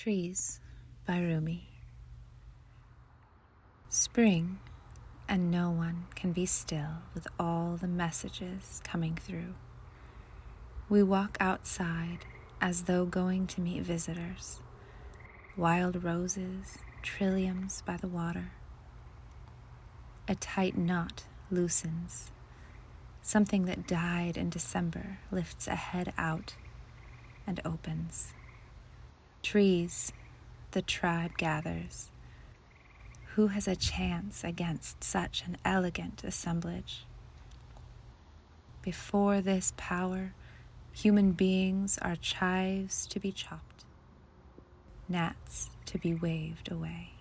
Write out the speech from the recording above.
Trees by Rumi. Spring, and no one can be still with all the messages coming through. We walk outside as though going to meet visitors. Wild roses, trilliums by the water. A tight knot loosens. Something that died in December lifts a head out and opens. Trees, the tribe gathers. Who has a chance against such an elegant assemblage? Before this power, human beings are chives to be chopped, gnats to be waved away.